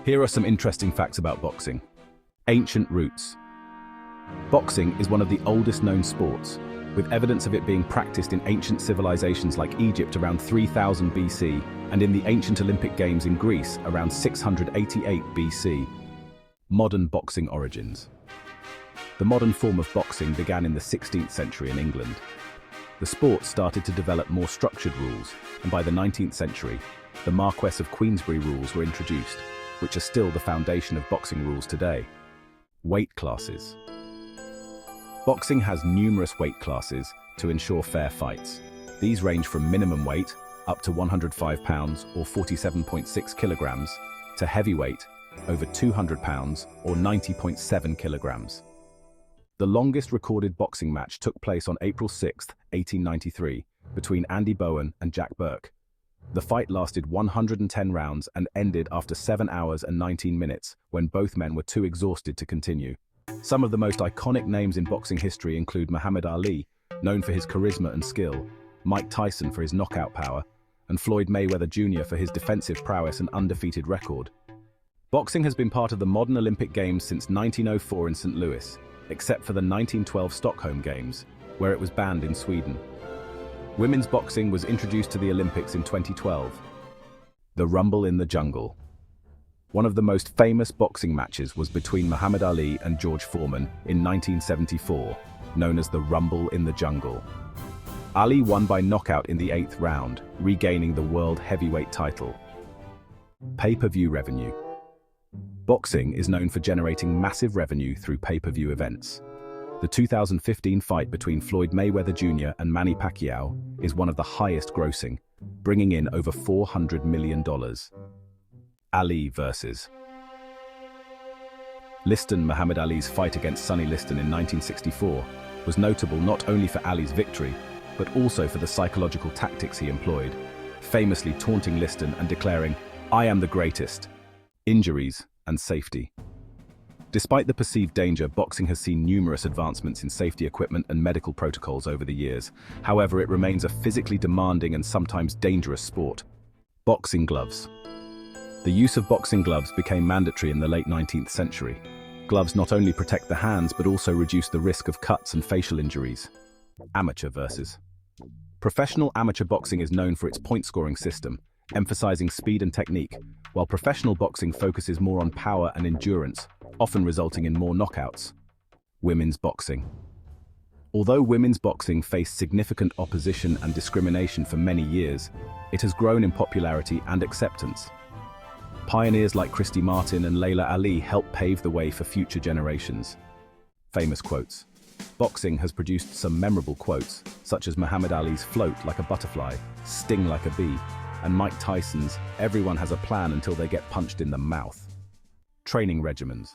Here are some interesting facts about boxing. Ancient roots. Boxing is one of the oldest known sports, with evidence of it being practiced in ancient civilizations like Egypt around 3000 BC and in the ancient Olympic Games in Greece around 688 BC. Modern boxing origins. The modern form of boxing began in the 16th century in England. The sport started to develop more structured rules, and by the 19th century, the Marquess of Queensberry rules were introduced, which are still the foundation of boxing rules today. Weight classes. Boxing has numerous weight classes to ensure fair fights. These range from minimum weight, up to 105 pounds or 47.6 kilograms, to heavyweight, over 200 pounds or 90.7 kilograms. The longest recorded boxing match took place on April 6, 1893, between Andy Bowen and Jack Burke. The fight lasted 110 rounds and ended after 7 hours and 19 minutes, when both men were too exhausted to continue. Some of the most iconic names in boxing history include Muhammad Ali, known for his charisma and skill, Mike Tyson for his knockout power, and Floyd Mayweather Jr for his defensive prowess and undefeated record. Boxing has been part of the modern Olympic Games since 1904 in St. Louis, except for the 1912 Stockholm Games, where it was banned in Sweden. Women's boxing was introduced to the Olympics in 2012. The Rumble in the Jungle. One of the most famous boxing matches was between Muhammad Ali and George Foreman in 1974, known as the Rumble in the Jungle. Ali won by knockout in the 8th round, regaining the world heavyweight title. Pay-per-view revenue. Boxing is known for generating massive revenue through pay-per-view events. The 2015 fight between Floyd Mayweather Jr and Manny Pacquiao is one of the highest grossing, bringing in over $400 million. Ali vs. Liston. Muhammad Ali's fight against Sonny Liston in 1964 was notable not only for Ali's victory, but also for the psychological tactics he employed, famously taunting Liston and declaring, "I am the greatest." Injuries and safety. Despite the perceived danger, boxing has seen numerous advancements in safety equipment and medical protocols over the years. However, it remains a physically demanding and sometimes dangerous sport. Boxing gloves. The use of boxing gloves became mandatory in the late 19th century. Gloves not only protect the hands but also reduce the risk of cuts and facial injuries. Amateur versus. Professional amateur boxing is known for its point-scoring system, emphasizing speed and technique, while professional boxing focuses more on power and endurance, often resulting in more knockouts. Women's boxing. Although women's boxing faced significant opposition and discrimination for many years, it has grown in popularity and acceptance. Pioneers like Christy Martin and Layla Ali helped pave the way for future generations. Famous quotes. Boxing has produced some memorable quotes, such as Muhammad Ali's "float like a butterfly, sting like a bee," and Mike Tyson's "everyone has a plan until they get punched in the mouth." Training regimens.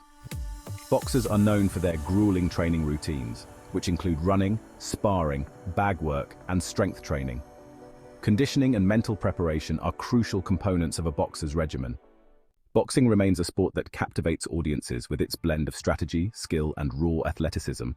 Boxers are known for their grueling training routines, which include running, sparring, bag work, and strength training. Conditioning and mental preparation are crucial components of a boxer's regimen. Boxing remains a sport that captivates audiences with its blend of strategy, skill, and raw athleticism,